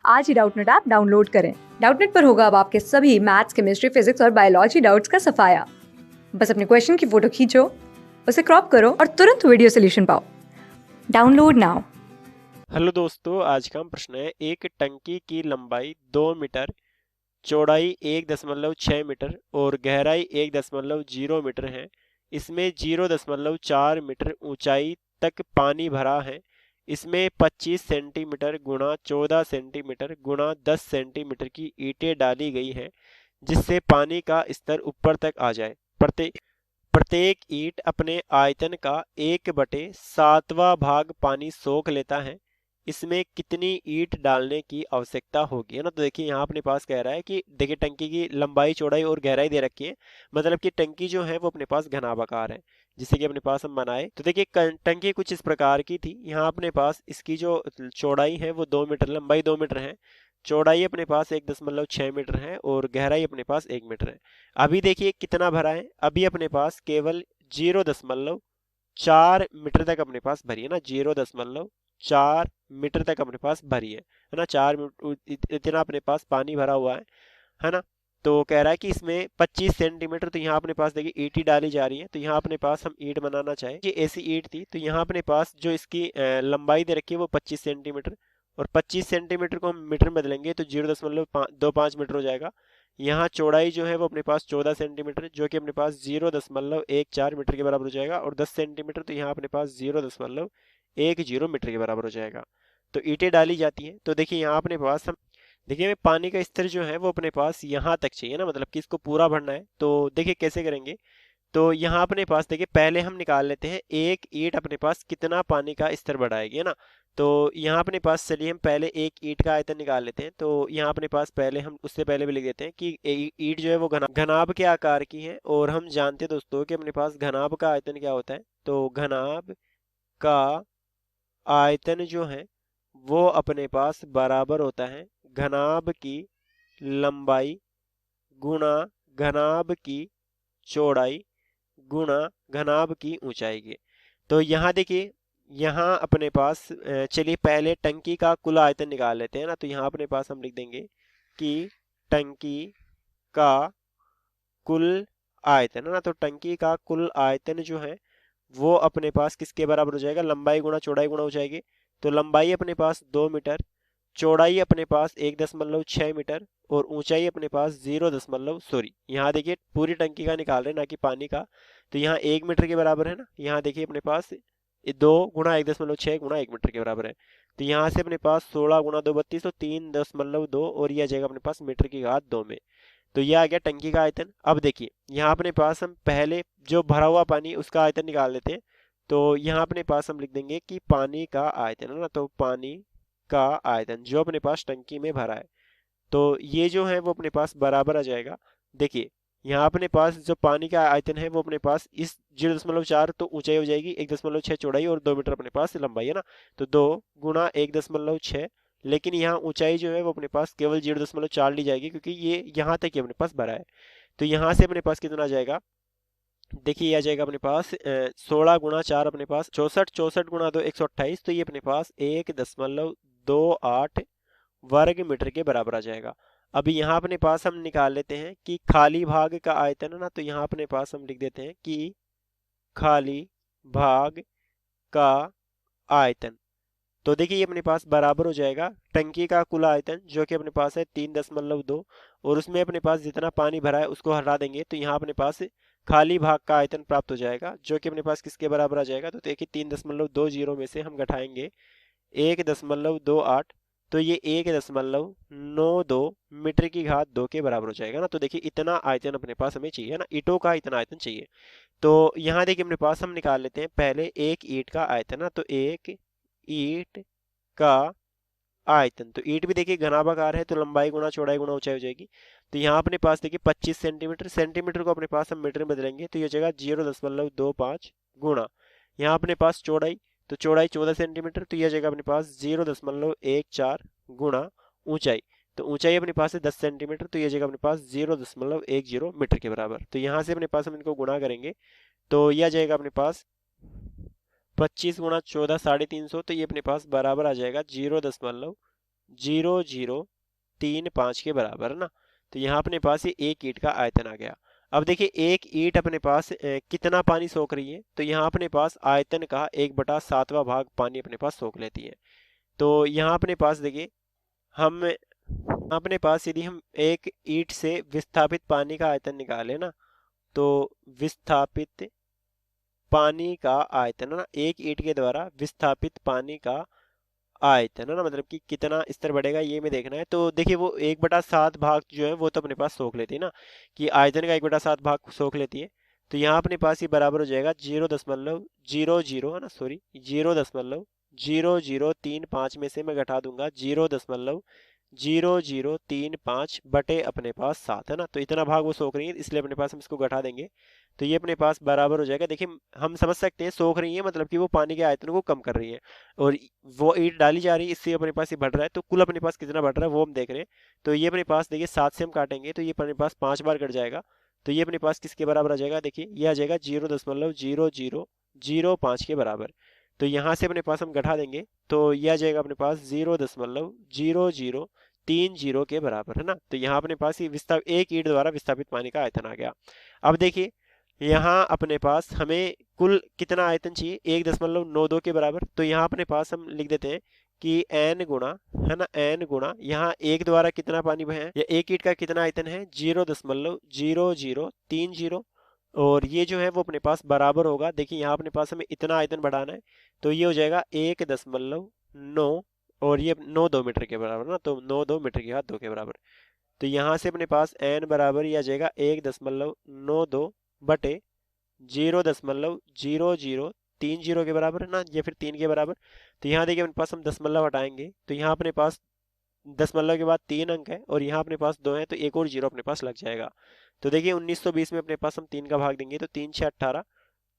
आज ही Doubtnut app download करें। Doubtnut पर होगा अब आपके सभी मैथ्स, केमिस्ट्री, फिजिक्स और बायोलॉजी डाउट्स का सफाया। बस अपने क्वेश्चन की फोटो खींचो, उसे क्रॉप करो और तुरंत वीडियो सोल्यूशन पाओ। Download now. हेलो दोस्तों, आज का हम प्रश्न है एक टंकी की लंबाई 2 मीटर, चौड़ाई 1.6 मीटर और गहराई 1.0 मीटर है। इसमें 0.4 मीटर ऊंचाई तक पानी भरा है। इसमें 25 सेंटीमीटर गुणा 14 सेंटीमीटर गुणा 10 सेंटीमीटर की ईंटें डाली गई है, जिससे पानी का स्तर ऊपर तक आ जाए। प्रत्येक प्रत्येक ईंट अपने आयतन का 1/7वां भाग पानी सोख लेता है। इसमें कितनी ईंट डालने की आवश्यकता होगी, है ना। तो देखिए यहाँ अपने पास कह रहा है कि देखिए टंकी की लंबाई, चौड़ाई और गहराई दे रखी है। मतलब कि टंकी जो है वो अपने पास घनाभाकार है, जिससे कि अपने पास हम बनाए। तो देखिए टंकी कुछ इस प्रकार की थी। यहाँ अपने पास इसकी जो चौड़ाई है वो 2 मीटर, लंबाई 2 मीटर है, चौड़ाई अपने पास 1.6 मीटर है और गहराई अपने पास 1 मीटर है। अभी देखिए कितना भरा है, अभी अपने पास केवल 0.4 मीटर तक अपने पास भरी है ना, 0.4 मीटर तक अपने पास भरी है ना। इतना अपने पास पानी भरा हुआ है ना। तो कह रहा है कि इसमें 25 सेंटीमीटर, तो यहाँ अपने पास देखिए ईंट डाली जा रही है। तो यहाँ अपने पास हम ईंट बनाना चाहें, ये ऐसी ईंट थी। तो यहाँ अपने पास जो इसकी लंबाई दे रखी है वो 25 सेंटीमीटर, और 25 सेंटीमीटर को हम मीटर में बदलेंगे तो 0.25 मीटर हो जाएगा। यहाँ चौड़ाई जो है वो अपने पास 14 सेंटीमीटर, जो कि अपने पास 0.14 मीटर के बराबर हो जाएगा, और 10 सेंटीमीटर तो यहाँ अपने पास 0.10 मीटर के बराबर हो जाएगा। तो ईंटें डाली जाती हैं। तो देखिए यहाँ अपने पास हम देखिए हमें पानी का स्तर जो है वो अपने पास यहाँ तक चाहिए ना, मतलब कि इसको पूरा भरना है। तो देखिए कैसे करेंगे। तो यहाँ अपने पास देखिए पहले हम निकाल लेते हैं एक ईंट अपने पास कितना पानी का स्तर बढ़ाएगी, है ना। तो यहाँ अपने पास चलिए हम पहले एक ईंट का आयतन निकाल लेते हैं। तो यहाँ अपने पास पहले हम उससे पहले भी लिख देते हैं कि ईंट जो है वो घनाभ के आकार की है, और हम जानते हैं दोस्तों कि अपने पास घनाभ का आयतन क्या होता है। तो घनाभ का आयतन जो है वो अपने पास बराबर होता है घनाभ की लंबाई गुणा घनाभ की चौड़ाई गुणा घनाभ की ऊंचाई के। तो यहाँ देखिए, यहाँ अपने पास चलिए पहले टंकी का कुल आयतन निकाल लेते हैं ना। तो यहाँ अपने पास हम लिख देंगे कि टंकी का कुल आयतन, है ना। तो टंकी का कुल आयतन जो है वो अपने पास किसके बराबर हो जाएगा, लंबाई गुणा चौड़ाई गुणा ऊंचाई। तो लंबाई अपने पास 2 मीटर, चौड़ाई अपने पास 1.6 मीटर और ऊंचाई अपने पास 0 यहाँ देखिए पूरी टंकी का निकाल रहे हैं ना कि पानी का। तो यहाँ 1 मीटर के बराबर है ना। यहाँ देखिए अपने पास 2 गुणा 1.6 गुणा 1 मीटर के बराबर है। तो यहाँ से अपने पास 16 गुणा 2 32, तो 3.2 और ये आ जाएगा अपने पास मीटर की घात 2 में। तो ये आ गया टंकी का आयतन। अब देखिए यहाँ अपने पास हम पहले जो भरा हुआ पानी उसका आयतन निकाल लेते हैं। तो यहाँ अपने पास हम लिख देंगे कि पानी का आयतन, है ना। तो पानी का आयतन जो अपने पास टंकी में भरा है, तो ये जो है वो अपने पास बराबर आ जाएगा। देखिए यहाँ अपने पास जो पानी का आयतन है वो अपने पास इस 0.4, तो ऊंचाई हो जाएगी 1.6 चौड़ाई और 2 मीटर अपने पास लंबाई, है ना। तो 2 गुणा 1.6, लेकिन यहाँ ऊंचाई जो है वो अपने पास केवल 0.4 ली जाएगी, क्योंकि ये यहाँ तक ही अपने पास भरा है। तो यहाँ से अपने पास कितना आ जाएगा, देखिए ये आ जाएगा अपने पास 16 गुणा 4 अपने पास 64, 64 गुणा 2 128, तो ये अपने पास 1.28 वर्ग मीटर के बराबर आ जाएगा। अभी यहाँ अपने पास हम निकाल लेते हैं कि खाली भाग का आयतन, है ना। तो यहाँ अपने पास हम लिख देते हैं कि खाली भाग का आयतन। तो देखिए ये अपने पास बराबर हो जाएगा टंकी का कुल आयतन, जो कि अपने पास है 3.2, और उसमें अपने पास जितना पानी भरा है उसको हटा देंगे तो यहाँ अपने पास खाली भाग का आयतन प्राप्त हो जाएगा, जो कि अपने पास किसके बराबर आ जाएगा। तो देखिए 3.20 में से हम घटाएंगे 1.28, तो ये 1.92 की घात 2 के बराबर हो जाएगा ना। तो देखिए इतना आयतन अपने पास हमें चाहिए ना, ईंटों का इतना आयतन चाहिए। तो यहाँ देखिए अपने पास हम निकाल लेते हैं पहले एक ईंट का आयतन ना। तो एक ईंट का आयतन, तो ईंट भी देखिए घनाभाकार है, तो लंबाई गुणा चौड़ाई गुणा ऊंचाई हो जाएगी। तो यहाँ अपने पास देखिए 25 सेंटीमीटर, सेंटीमीटर को अपने पास हम मीटर में बदलेंगे तो ये हो जाएगा 0.25 गुणा, यहाँ अपने पास चौड़ाई, तो चौड़ाई 14 सेंटीमीटर, तो यह जगह अपने पास 0.14 गुणा ऊंचाई, तो ऊंचाई अपने पास है 10 सेंटीमीटर, तो यह जगह अपने पास 0.10 मीटर के बराबर। तो यहाँ से अपने पास हम इनको गुणा करेंगे तो यह जाएगा अपने पास 25 गुणा 14 350, तो ये अपने पास बराबर आ जाएगा 0.12 0.035 के बराबर है ना। तो यहाँ अपने पास ये एक ईंट का आयतन आ गया। अब देखिए एक ईंट अपने पास कितना पानी सोख रही है, तो यहाँ अपने पास आयतन का 1/7वां भाग पानी अपने पास सोख लेती है। तो यहाँ अपने पास देखिए हम अपने पास यदि हम एक ईंट से विस्थापित पानी का आयतन निकालें ना, तो विस्थापित पानी का आयतन है ना, एक ईंट के द्वारा विस्थापित पानी का आयतन है ना, मतलब कि कितना स्तर बढ़ेगा ये में देखना है। तो देखिए वो 1/7 भाग जो है वो तो अपने पास सोख लेती है ना, कि आयतन का 1/7 भाग सोख लेती है। तो यहाँ अपने पास ये बराबर हो जाएगा 0.00 है ना, सॉरी 0.0035 में से मैं घटा दूंगा 0.0035 बटे अपने पास 7 है ना। तो इतना भाग वो सोख रही है, इसलिए अपने पास हम इसको घटा देंगे। तो ये अपने पास बराबर हो जाएगा। देखिए हम समझ सकते हैं सोख रही है मतलब कि वो पानी के आयतन को कम कर रही है, और वो ईंट डाली जा रही है, इससे अपने पास ये बढ़ रहा है। तो कुल अपने पास कितना बढ़ रहा है वो हम देख रहे हैं। तो ये अपने पास देखिए 7 से हम काटेंगे तो ये अपने पास 5 बार कट जाएगा। तो ये अपने पास किसके बराबर आ जाएगा, देखिए ये आ जाएगा 0.0005 के बराबर। तो यहाँ से अपने पास हम घटा देंगे तो ये आ जाएगा अपने पास 0.0030 के बराबर है ना। तो यहाँ अपने पास ये एक ईंट द्वारा विस्थापित पानी का आयतन आ गया। अब देखिए यहाँ अपने पास हमें कुल कितना आयतन चाहिए, 1.92 के बराबर। तो यहाँ अपने पास हम लिख देते हैं कि n गुणा है ना, n गुणा यहाँ एक द्वारा कितना पानी है या एक ईंट का कितना आयतन है 0.0030, और ये जो है वो अपने पास बराबर होगा। देखिए यहाँ अपने पास हमें इतना आयतन बढ़ाना है, तो ये हो जाएगा 1.9 और ये 9 मीटर के बराबर ना, तो 9 मीटर के हाथ 2 के बराबर। तो यहाँ से अपने पास n बराबर ये आ जाएगा 1.92 बटे 0.0030 के बराबर है ना, या फिर 3 के बराबर। तो यहाँ देखिए अपने पास हम दशमलव हटाएंगे तो यहाँ अपने पास दशमलव के बाद 3 अंक है और यहाँ अपने पास 2 है, तो एक और जीरो अपने पास लग जाएगा। तो देखिए 1920 में अपने पास हम 3 का भाग देंगे तो 3 6 18,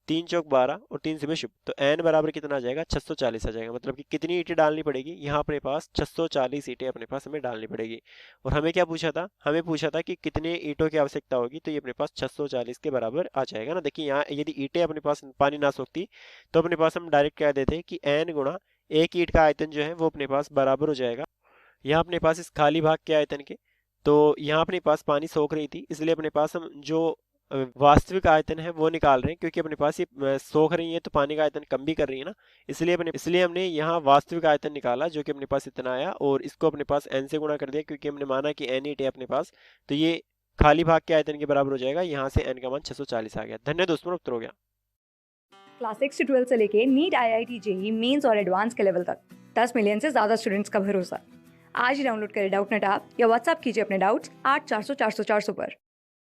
3 चौक 12 और 3 से शुभ, तो n बराबर कितना आ जाएगा 640 आ जाएगा। मतलब कि कितनी ईंटें डालनी पड़ेगी, यहाँ अपने पास 640 ईंटें अपने पास हमें डालनी पड़ेगी। और हमें क्या पूछा था, हमें पूछा था कि कितने ईंटों की आवश्यकता होगी, तो ये अपने पास 640 के बराबर आ जाएगा ना। देखिए यहाँ यदि ईंटें अपने पास पानी ना सोखती तो अपने पास हम डायरेक्ट कह देते कि n गुणा एक ईंट का आयतन जो है वो अपने पास बराबर हो जाएगा यहाँ अपने पास इस खाली भाग के आयतन के। तो यहाँ अपने पास पानी सोख रही थी, इसलिए अपने पास हम जो वास्तविक आयतन है वो निकाल रहे हैं, क्योंकि अपने पास ये सोख रही है तो पानी का आयतन कम भी कर रही है ना, इसलिए हमने यहाँ वास्तविक आयतन निकाला जो कि अपने पास इतना आया, और इसको अपने पास n से गुणा कर दिया क्योंकि हमने माना कि n ईंट है अपने पास। तो ये खाली भाग के आयतन के बराबर हो जाएगा, यहाँ से n का मान 640 आ गया। धन्यवाद दोस्तों, उत्तर हो गया। क्लास 6 से 12 से लेके नीट, IIT, जेईई मेंस और एडवांस के लेवल तक 10 मिलियन से ज्यादा स्टूडेंट्स का भरोसा। आज ही डाउनलोड करें डाउटनेट ऐप या व्हाट्सएप कीजिए अपने डाउट्स 8400 400 400 पर।